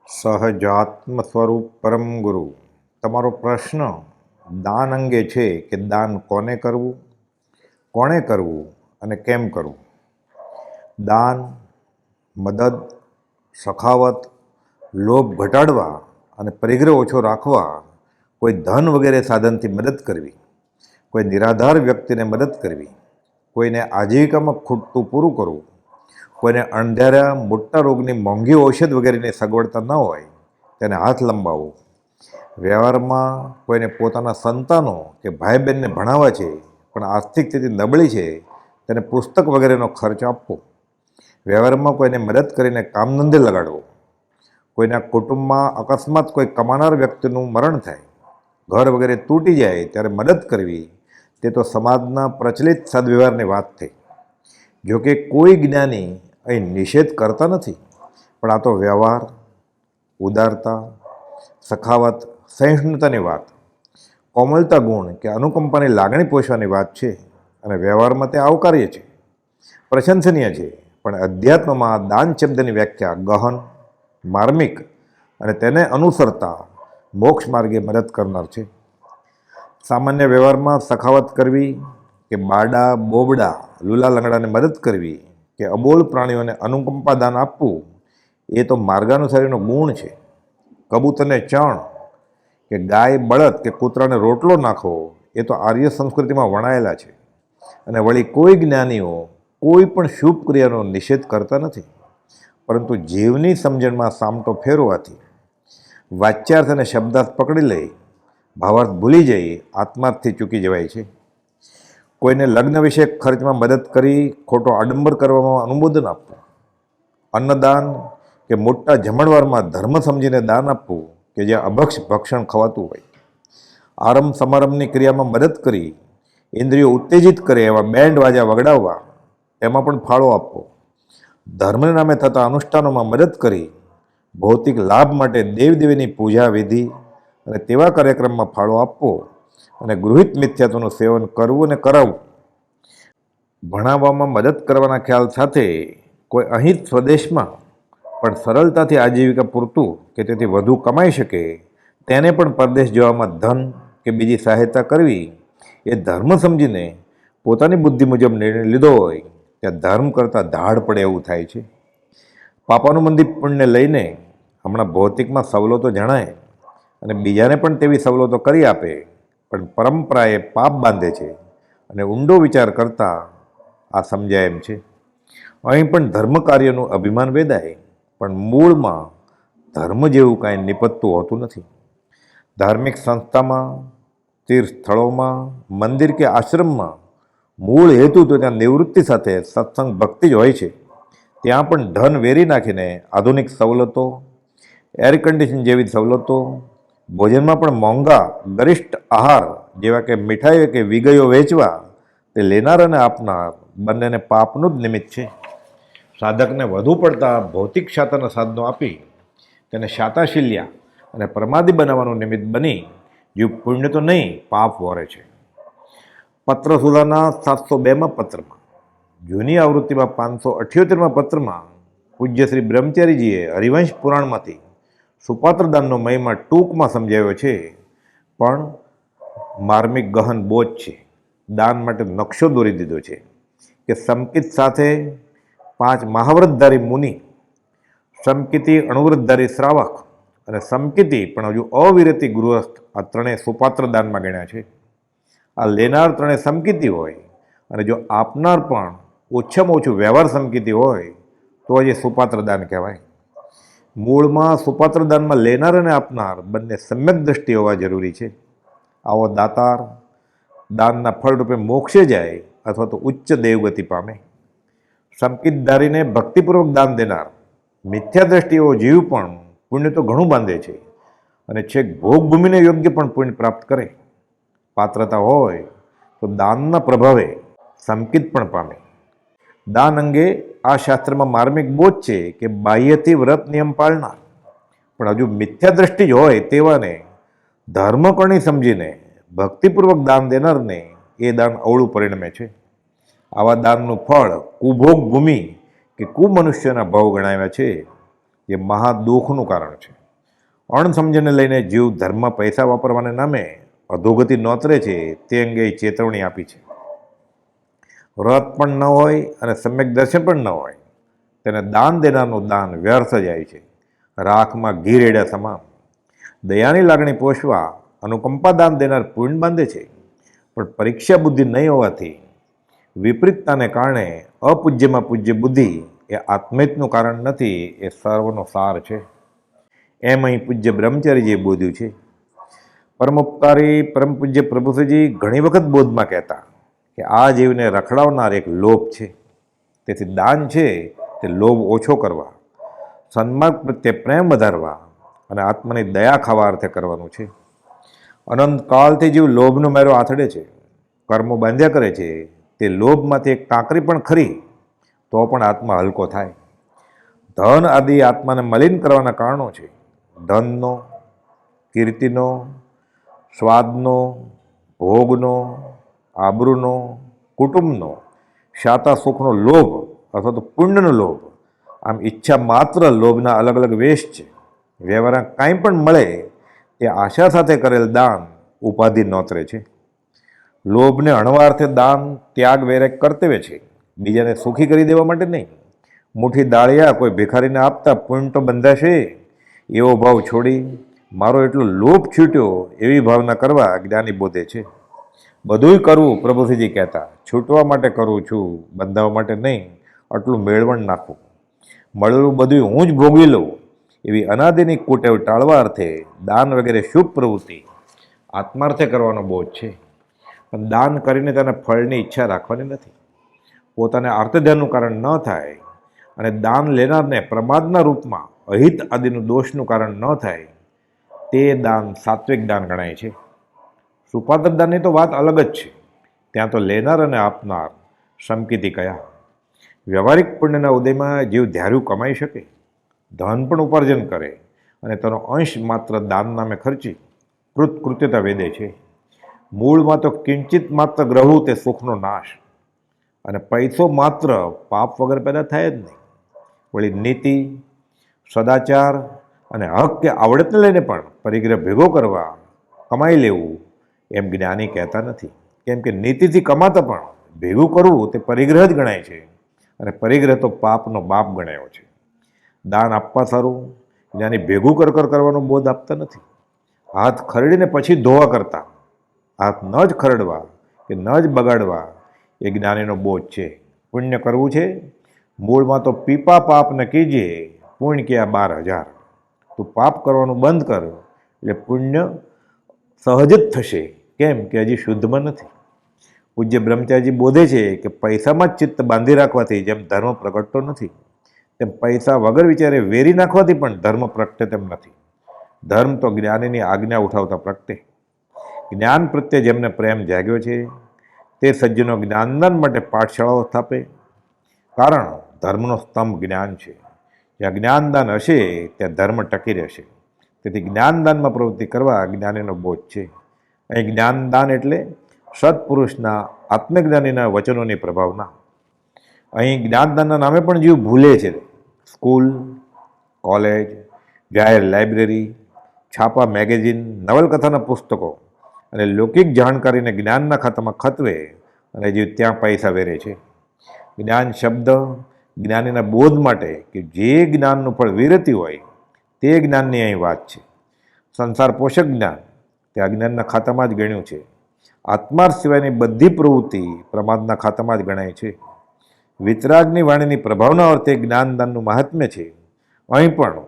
સહજાત્મ સ્વરૂપ પરમ ગુરુ. તમારો પ્રશ્ન દાન અંગે છે કે દાન કોને કરવું અને કેમ કરવું. દાન, મદદ, સખાવત, લોભ ઘટાડવા અને પરિગ્રહ ઓછો રાખવા, કોઈ ધન વગેરે સાધનથી મદદ કરવી, કોઈ નિરાધાર વ્યક્તિને મદદ કરવી, કોઈને આજીવિકામાં ખૂટતું પૂરું કરવું, કોઈને અણધાર્યા મોટા રોગની મોંઘી ઔષધ વગેરેની સગવડતા ન હોય તેને હાથ લંબાવવો, વ્યવહારમાં કોઈને પોતાના સંતાનો કે ભાઈ બહેનને ભણાવવા છે પણ આર્થિક સ્થિતિ નબળી છે તેને પુસ્તક વગેરેનો ખર્ચ આપવો, વ્યવહારમાં કોઈને મદદ કરીને કામધંધે લગાડવો, કોઈના કુટુંબમાં અકસ્માત કોઈ કમાનાર વ્યક્તિનું મરણ થાય, ઘર વગેરે તૂટી જાય ત્યારે મદદ કરવી, તે તો સમાજના પ્રચલિત સદવ્યવહારની વાત થઈ. જોકે કોઈ જ્ઞાની અહીં નિષેધ કરતા નથી, પણ આ તો વ્યવહાર, ઉદારતા, સખાવત, સહિષ્ણુતાની વાત, કોમલતા ગુણ કે અનુકંપાની લાગણી પોષવાની વાત છે અને વ્યવહારમાં તે આવકાર્ય છે, પ્રશંસનીય છે. પણ અધ્યાત્મમાં દાન શબ્દની વ્યાખ્યા ગહન, માર્મિક અને તેને અનુસરતા મોક્ષ માર્ગે મદદ કરનાર છે. સામાન્ય વ્યવહારમાં સખાવત કરવી કે બાડા બોબડા લૂલા લંગડાને મદદ કરવી કે અબોલ પ્રાણીઓને અનુકંપા દાન આપવું એ તો માર્ગાનુસારીનો ગુણ છે. કબૂતરને ચણ કે ગાય બળદ કે કૂતરાને રોટલો નાખવો એ તો આર્ય સંસ્કૃતિમાં વણાયેલા છે. અને વળી કોઈ જ્ઞાનીઓ કોઈ પણ શુભ ક્રિયાનો નિષેધ કરતા નથી, પરંતુ જીવની સમજણમાં સામટો ફેરવવાથી વાચ્યાર્થ અને શબ્દાર્થ પકડી લઈ ભાવાર્થ ભૂલી જઈ આત્માર્થથી ચૂકી જવાય છે. કોઈને લગ્ન વિશે ખર્ચમાં મદદ કરી ખોટો આડંબર કરવામાં અનુમોદન આપવું, અન્નદાન કે મોટા જમણવારમાં ધર્મ સમજીને દાન આપવું કે જ્યાં અભક્ષ ભક્ષણ ખવાતું હોય, આરંભ સમારંભની ક્રિયામાં મદદ કરી ઇન્દ્રિયો ઉત્તેજિત કરે એવા બેન્ડ વાજા વગડાવવા એમાં પણ ફાળો આપવો, ધર્મને નામે થતા અનુષ્ઠાનોમાં મદદ કરી ભૌતિક લાભ માટે દેવદેવીની પૂજા વિધિ અને તેવા કાર્યક્રમમાં ફાળો આપવો અને ગૃહિત મિથ્યાત્વનું સેવન કરવું અને કરાવવું, ભણાવવામાં મદદ કરવાના ખ્યાલ સાથે કોઈ અહીં જ સ્વદેશમાં પણ સરળતાથી આજીવિકા પૂરતું કે તેથી વધુ કમાઈ શકે તેને પણ પરદેશ જવામાં ધન કે બીજી સહાયતા કરવી એ ધર્મ સમજીને પોતાની બુદ્ધિ મુજબ નિર્ણય લીધો હોય ત્યાં ધર્મ કરતાં દાઢ પડે એવું થાય છે. પાપાનું મંદિર પુણ્યને લઈને હમણાં ભૌતિકમાં સવલતો જણાય અને બીજાને પણ તેવી સવલતો કરી આપે, પણ પરંપરાએ પાપ બાંધે છે અને ઊંડો વિચાર કરતાં આ સમજાય એમ છે. અહીં પણ ધર્મ કાર્યનું અભિમાન વેદાય, પણ મૂળમાં ધર્મ જેવું કાંઈ નિપજતું હોતું નથી. ધાર્મિક સંસ્થામાં, તીર્થ સ્થળોમાં, મંદિર કે આશ્રમમાં મૂળ હેતુ તો ત્યાં નિવૃત્તિ સાથે સત્સંગ ભક્તિ જ હોય છે. ત્યાં પણ ધન વેરી નાખીને આધુનિક સવલતો, એર કન્ડિશન જેવી સવલતો, ભોજનમાં પણ મોંઘા ગરિષ્ઠ આહાર જેવા કે મીઠાઈઓ કે વિગયો વેચવા તે લેનાર અને આપનાર બંનેને પાપનું જ નિમિત્ત છે. સાધકને વધુ પડતા ભૌતિક શાતાના સાધનો આપી તેને શાતાશીલ્યા અને પ્રમાદી બનાવવાનું નિમિત્ત બની જીવ પુણ્ય તો નહીં પાપ વરે છે. પત્ર સુધાના 702માં પત્રમાં, જૂની આવૃત્તિમાં 578માં પત્રમાં પૂજ્ય શ્રી બ્રહ્મચારીજીએ હરિવંશ પુરાણમાંથી સુપાત્ર દાનનો મહિમા ટૂંકમાં સમજાવ્યો છે, પણ માર્મિક ગહન બોજ છે. દાન માટે નકશો દોરી દીધો છે કે સમકિત સાથે 5 મહાવ્રતધારી મુનિ, સમકિતિ અણુવ્રતધારી શ્રાવક અને સમકિતિ પણ હજુ અવિરતી ગૃહસ્થ, આ ત્રણેય સુપાત્ર દાનમાં ગણ્યા છે. આ લેનાર ત્રણે સમકિતિ હોય અને જો આપનાર પણ ઓછામાં ઓછું વ્યવહાર સમકિતિ હોય તો જ એ સુપાત્ર દાન કહેવાય. મૂળમાં સુપાત્ર દાનમાં લેનાર અને આપનાર બંને સમ્યક દ્રષ્ટિ હોવા જરૂરી છે. આવો દાતાર દાનના ફળરૂપે મોક્ષે જાય અથવા તો ઉચ્ચ દેવગતિ પામે. સમકિતધારીને ભક્તિપૂર્વક દાન દેનાર મિથ્યા દ્રષ્ટિઓ જીવ પણ પુણ્ય તો ઘણું બાંધે છે અને છેક ભોગભૂમિને યોગ્ય પણ પુણ્ય પ્રાપ્ત કરે. પાત્રતા હોય તો દાનના પ્રભાવે સમકિત પણ પામે. દાન અંગે આ શાસ્ત્રમાં માર્મિક બોધ છે કે બાહ્યથી વ્રત નિયમ પાળનાર પણ હજુ મિથ્યા દ્રષ્ટિ જ હોય તેવાને ધર્મકરણી સમજીને ભક્તિપૂર્વક દાન દેનારને એ દાન અવળું પરિણમે છે. આવા દાનનું ફળ કુભોગ ભૂમિ કે કુમનુષ્યના ભાવ ગણાવ્યા છે, જે મહા દુઃખનું કારણ છે. અણસમજણને લઈને જીવ ધર્મમાં પૈસા વાપરવાના નામે અધોગતિ નોતરે છે તે અંગે ચેતવણી આપી છે. વ્રત પણ ન હોય અને સમ્યક દર્શન પણ ન હોય તેને દાન દેનારનું દાન વ્યર્થ જાય છે, રાખમાં ઘી રેડ્યા સમાન. દયાની લાગણી પોષવા અનુકંપા દાન દેનાર પુણ્ય બાંધે છે, પણ પરીક્ષા બુદ્ધિ નહીં હોવાથી વિપરીતતાને કારણે અપૂજ્યમાં પૂજ્ય બુદ્ધિ એ આત્મહિતનું કારણ નથી, એ સર્વનો સાર છે. એમ અહીં પૂજ્ય બ્રહ્મચારીજીએ બોધ્યું છે. પરમોપકારી પરમ પૂજ્ય પ્રભુશ્રીજી ઘણી વખત બોધમાં કહેતા કે આ જીવને રખડાવનાર એક લોભ છે, તેથી દાન છે તે લોભ ઓછો કરવા, સન્માર્ગ પ્રત્યે પ્રેમ વધારવા અને આત્માની દયા ખાવા અર્થે કરવાનું છે. અનંતકાળથી જીવ લોભનો મેરો આથડે છે, કર્મો બાંધ્યા કરે છે. તે લોભમાંથી એક કાંકરી પણ ખરી તો પણ આત્મા હલકો થાય. ધન આદિ આત્માને મલિન કરવાના કારણો છે. ધનનો, કીર્તિનો, સ્વાદનો, ભોગનો, આબરૂનો, કુટુંબનો, શાતા સુખનો લોભ અથવા તો પુણ્યનો લોભ, આમ ઈચ્છા માત્ર લોભના અલગ અલગ વેશ છે. વ્યવહારમાં કાંઈ પણ મળે તે આશા સાથે કરેલ દાન ઉપાધિ નોતરે છે. લોભને અણવાર્થે દાન ત્યાગ વૈરાગ કર્તવ્ય છે, બીજાને સુખી કરી દેવા માટે નહીં. મુઠ્ઠી દાળિયા કોઈ ભિખારીને આપતા પુણ્ય તો બંધાશે એવો ભાવ છોડી મારો એટલો લોભ છૂટ્યો એવી ભાવના કરવા જ્ઞાની બોધે છે. બધુંય કરવું પ્રભુશ્રીજી કહેતા, છૂટવા માટે કરું છું, બંધાવવા માટે નહીં. આટલું મેળવણ નાખવું, મળેલું બધું હું જ ભોગવી લઉં એવી અનાદિની કુટેવ ટાળવા અર્થે દાન વગેરે શુભ પ્રવૃત્તિ આત્માર્થે કરવાનો બોધ છે. પણ દાન કરીને તેના ફળની ઈચ્છા રાખવાની નથી. પોતાને અર્થધ્યાનનું કારણ ન થાય અને દાન લેનારને પ્રમાદના રૂપમાં અહિત આદિનું દોષનું કારણ ન થાય તે દાન સાત્વિક દાન ગણાય છે. સુપાત્ર દાનની તો વાત અલગ જ છે. ત્યાં તો લેનાર અને આપનાર સમકીતી કયા. વ્યવહારિક પુણ્યના ઉદયમાં જીવ ધાર્યું કમાઈ શકે, ધન પણ ઉપાર્જન કરે અને તેનો અંશ માત્ર દાન નામે ખર્ચી કૃતકૃત્યતા વેદે છે. મૂળમાં તો કિંચિત માત્ર ગ્રહવું તે સુખનો નાશ, અને પૈસો માત્ર પાપ વગર પેદા થાય જ નહીં. વળી નીતિ, સદાચાર અને હક કે આવડતને લઈને પણ પરિગ્રહ ભેગો કરવા, કમાઈ લેવું એમ જ્ઞાની કહેતા નથી. કેમ કે નીતિથી કમાતા પણ ભેગું કરવું તે પરિગ્રહ જ ગણાય છે, અને પરિગ્રહ તો પાપનો બાપ ગણાયો છે. દાન આપવા સારું જ્ઞાની ભેગું કરવાનો બોધ આપતા નથી. હાથ ખરડીને પછી ધોવા કરતા હાથ ન જ ખરડવા કે ન જ બગાડવા એ જ્ઞાનીનો બોધ છે. પુણ્ય કરવું છે, મૂળમાં તો પીપા પાપ ન કીજે પુણ્ય ક્યાં 12,000. તું પાપ કરવાનું બંધ કર એટલે પુણ્ય સહજ જ થશે. કેમ કે હજી શુદ્ધમાં નથી. પૂજ્ય બ્રહ્મચારીજી બોધે છે કે પૈસામાં જ ચિત્ત બાંધી રાખવાથી જેમ ધર્મ પ્રગટતો નથી, તેમ પૈસા વગર વિચારે વેરી નાખવાથી પણ ધર્મ પ્રગટે તેમ નથી. ધર્મ તો જ્ઞાનીની આજ્ઞા ઉઠાવતા પ્રગટે. જ્ઞાન પ્રત્યે જેમને પ્રેમ જાગ્યો છે તે સજ્જનો જ્ઞાનદાન માટે પાઠશાળાઓ સ્થાપે. કારણ ધર્મનો સ્તંભ જ્ઞાન છે. જ્યાં જ્ઞાનદાન હશે ત્યાં ધર્મ ટકી રહેશે. તેથી જ્ઞાનદાનમાં પ્રવૃત્તિ કરવા જ્ઞાનીનો બોધ છે. અહીં જ્ઞાનદાન એટલે સત્પુરુષના આત્મજ્ઞાનીના વચનોની પ્રભાવના. અહીં જ્ઞાનદાનના નામે પણ જીવ ભૂલે છે. સ્કૂલ, કોલેજ, જાહેર લાઇબ્રેરી, છાપા મેગેઝિન, નવલકથાના પુસ્તકો અને લૌકિક જાણકારીને જ્ઞાનના ખાતામાં ખતવે અને જીવ ત્યાં પૈસા વેરે છે. જ્ઞાન શબ્દ જ્ઞાનીના બોધ માટે કે જે જ્ઞાનનું ફળ વિરતી હોય તે જ્ઞાનની અહીં વાત છે. સંસાર પોષક જ્ઞાન તે અજ્ઞાનના ખાતામાં જ ગણ્યું છે. આત્માર્થ સિવાયની બધી પ્રવૃત્તિ પ્રમાદના ખાતામાં જ ગણાય છે. વિતરાગની વાણીની પ્રભાવના અર્થે જ્ઞાનદાનનું મહાત્મ્ય છે. અહીં પણ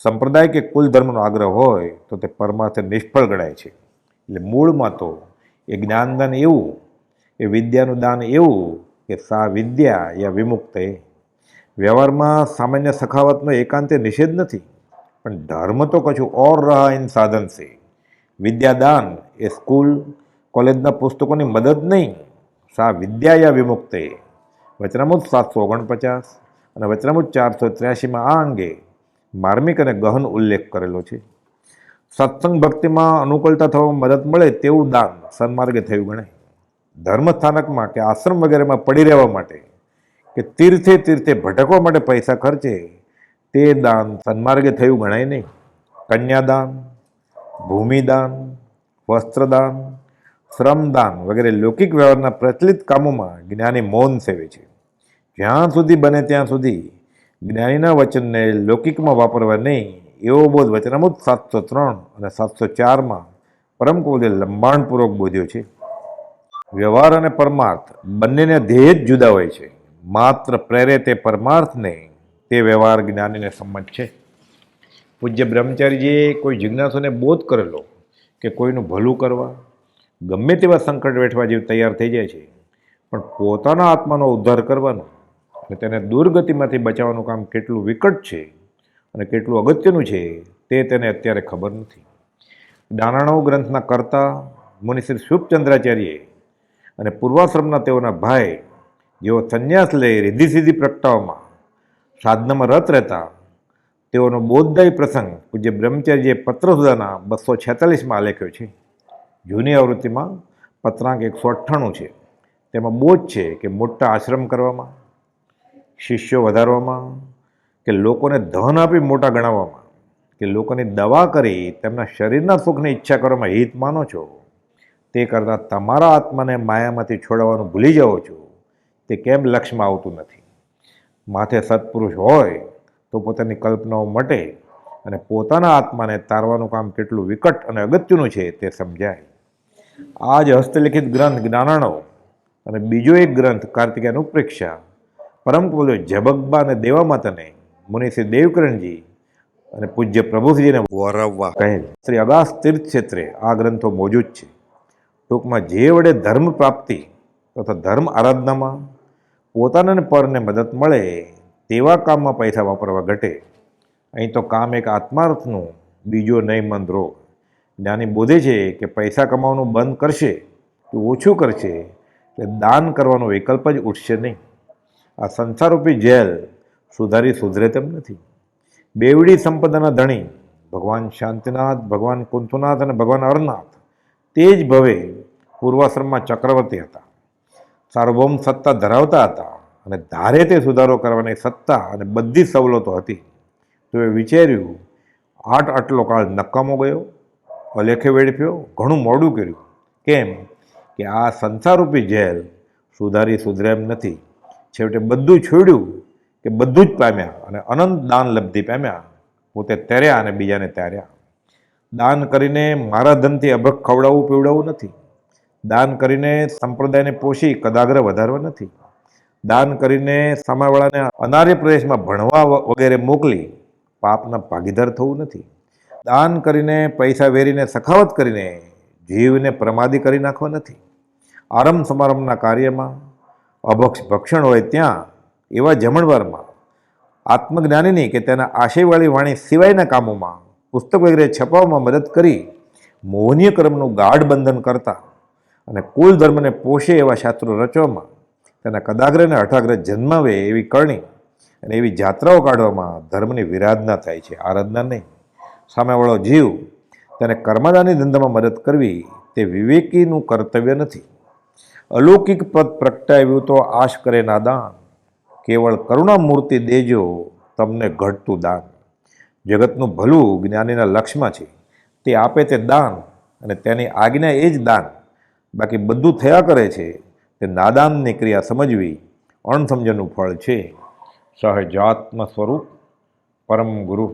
સંપ્રદાય કે કુલ ધર્મનો આગ્રહ હોય તો તે પરમાર્થે નિષ્ફળ ગણાય છે. એટલે મૂળમાં તો એ જ્ઞાનદાન એવું, એ વિદ્યાનું દાન એવું કે સા વિદ્યા યા વિમુક્ત. વ્યવહારમાં સામાન્ય સખાવતનો એકાંતે નિષેધ નથી, પણ ધર્મ તો કશું ઓર રહા ઇન સાધન છે. વિદ્યાદાન એ સ્કૂલ કોલેજના પુસ્તકોની મદદ નહીં, સા વિદ્યા યા વિમુક્ત. વચનામૃત 749 અને વચનામૃત 483માં આ અંગે માર્મિક અને ગહન ઉલ્લેખ કરેલો છે. સત્સંગ ભક્તિમાં અનુકૂળતા થવામાં મદદ મળે તેવું દાન સન્માર્ગે થયું ગણાય. ધર્મસ્થાનકમાં કે આશ્રમ વગેરેમાં પડી રહેવા માટે કે તીર્થે ભટકવા માટે પૈસા ખર્ચે તે દાન સન્માર્ગે થયું ગણાય નહીં. કન્યાદાન, ભૂમિદાન, વસ્ત્રદાન, શ્રમદાન વગેરે લૌકિક વ્યવહારના પ્રચલિત કામોમાં જ્ઞાની મૌન સેવે છે. જ્યાં સુધી બને ત્યાં સુધી જ્ઞાનીના વચનને લૌકિકમાં વાપરવા નહીં એવો બોધ વચનામૃત 703 અને 704માં પરમ કવિએ લંબાણપૂર્વક બોધ્યો છે. વ્યવહાર અને પરમાર્થ બંનેને ધ્યેય જ જુદા હોય છે. માત્ર પ્રેરે તે પરમાર્થને તે વ્યવહાર જ્ઞાનીને સંમત છે. પૂજ્ય બ્રહ્મચારીજીએ કોઈ જિજ્ઞાસુને બોધ કરેલો કે કોઈનું ભલું કરવા ગમે તેવા સંકટ વેઠવા જેવું તૈયાર થઈ જાય છે, પણ પોતાના આત્માનો ઉદ્ધાર કરવાનો અને તેને દુર્ગતિમાંથી બચાવવાનું કામ કેટલું વિકટ છે અને કેટલું અગત્યનું છે તે તેને અત્યારે ખબર નથી. જ્ઞાનાર્ણવ ગ્રંથના કર્તા મુનિશ્રી શુભચંદ્રાચાર્યએ અને પૂર્વાશ્રમના તેઓના ભાઈ જેઓ સંન્યાસ લઈ રિદ્ધિ સિદ્ધિ પ્રગટાવવામાં સાધનામાં રત રહેતા તેઓનો બોધદાયી પ્રસંગ પૂજ્ય બ્રહ્મચારીજીએ પત્રસુધાના 246માં આલેખ્યો છે. જૂની આવૃત્તિમાં પત્રાંક 198 છે. તેમાં બોધ છે કે મોટા આશ્રમ કરવામાં, શિષ્યો વધારવામાં, કે લોકોને ધન આપી મોટા ગણાવવામાં, કે લોકોની દવા કરી તેમના શરીરના સુખની ઈચ્છા કરવામાં હિત માનો છો, તે કરતાં તમારા આત્માને માયામાંથી છોડાવવાનું ભૂલી જાઓ છો, તે કેમ લક્ષ્યમાં આવતું નથી? માથે સત્પુરુષ હોય તો પોતાની કલ્પનાઓ મટે અને પોતાના આત્માને તારવાનું કામ કેટલું વિકટ અને અગત્યનું છે તે સમજાય. આ જ હસ્તલિખિત ગ્રંથ જ્ઞાનાર્ણવ અને બીજો એક ગ્રંથ કાર્તિકેય અનુપ્રેક્ષા પરમ કવિઓ ઝબકબા અને દેવામાતાને મુનિશ્રી દેવકરણજી અને પૂજ્ય પ્રભુશ્રીજીને વરવવા કહેલ. શ્રી અગાસ તીર્થ ક્ષેત્રે આ ગ્રંથો મોજૂદ છે. ટૂંકમાં જે વડે ધર્મ પ્રાપ્તિ તથા ધર્મ આરાધનામાં પોતાના પરને મદદ મળે તેવા કામમાં પૈસા વાપરવા ઘટે. અહીં તો કામ એક આત્માર્થનું, બીજો નયમંદ રોગ. જ્ઞાની બોધે છે કે પૈસા કમાવાનું બંધ કરશે કે ઓછું કરશે એટલે દાન કરવાનો વિકલ્પ જ ઉઠશે નહીં. આ સંસારરૂપી જેલ સુધરે તેમ નથી. બેવડી સંપદાના ધણી ભગવાન શાંતિનાથ, ભગવાન કુંથુનાથ અને ભગવાન અરનાથ તે જ ભવે પૂર્વાશ્રમમાં ચક્રવર્તી હતા, સાર્વભૌમ સત્તા ધરાવતા હતા અને ધારે તે સુધારો કરવાની સત્તા અને બધી સવલતો હતી. તો એ વિચાર્યું આટલો કાળ નકામો ગયો, અલેખે વેડફ્યો, ઘણું મોડું કર્યું. કેમ કે આ સંસારરૂપી જેલ સુધરે એમ નથી. છેવટે બધું છોડ્યું કે બધું જ પામ્યા અને અનંત દાન લબ્ધિ પામ્યા. પોતે તર્યા અને બીજાને તાર્યા. દાન કરીને મારા ધનથી અભક ખવડાવવું પીવડાવવું નથી. દાન કરીને સંપ્રદાયને પોષી કદાગ્ર વધારવા નથી. દાન કરીને સામેવાળાને અનાર્ય પ્રદેશમાં ભણવા વગેરે મોકલી પાપના ભાગીદાર થવું નથી. દાન કરીને પૈસા વેરીને સખાવત કરીને જીવને પ્રમાદી કરી નાખવા નથી. આરંભ સમારંભના કાર્યમાં અભક્ષ ભક્ષણ હોય ત્યાં એવા જમણવારમાં આત્મજ્ઞાનીની કે તેના આશયવાળી વાણી સિવાયના કામોમાં પુસ્તક વગેરે છપાવવામાં મદદ કરી મોહનીય કર્મનું ગાઢ બંધન કરતા અને કુલ ધર્મને પોષે એવા શાસ્ત્રો રચવામાં, તેના કદાગ્રને હઠાગ્રહ જન્માવે એવી કરણી અને એવી જાત્રાઓ કાઢવામાં ધર્મની વિરાધના થાય છે, આરાધના નહીં. સામેવાળો જીવ તેને કર્મદાની ધંધામાં મદદ કરવી તે વિવેકીનું કર્તવ્ય નથી. અલૌકિક પદ પ્રગટાવ્યું તો આશ કરે નાદાન, કેવળ કરુણામૂર્તિ દેજો તમને ઘટતું દાન. જગતનું ભલું જ્ઞાનીના લક્ષ્યમાં છે, તે આપે તે દાન અને તેની આજ્ઞા એ જ દાન. બાકી બધું થયા કરે છે તે નાદાનની ક્રિયા સમજવી અણસમજણનું ફળ છે. સહજાત્મ સ્વરૂપ પરમ ગુરુ.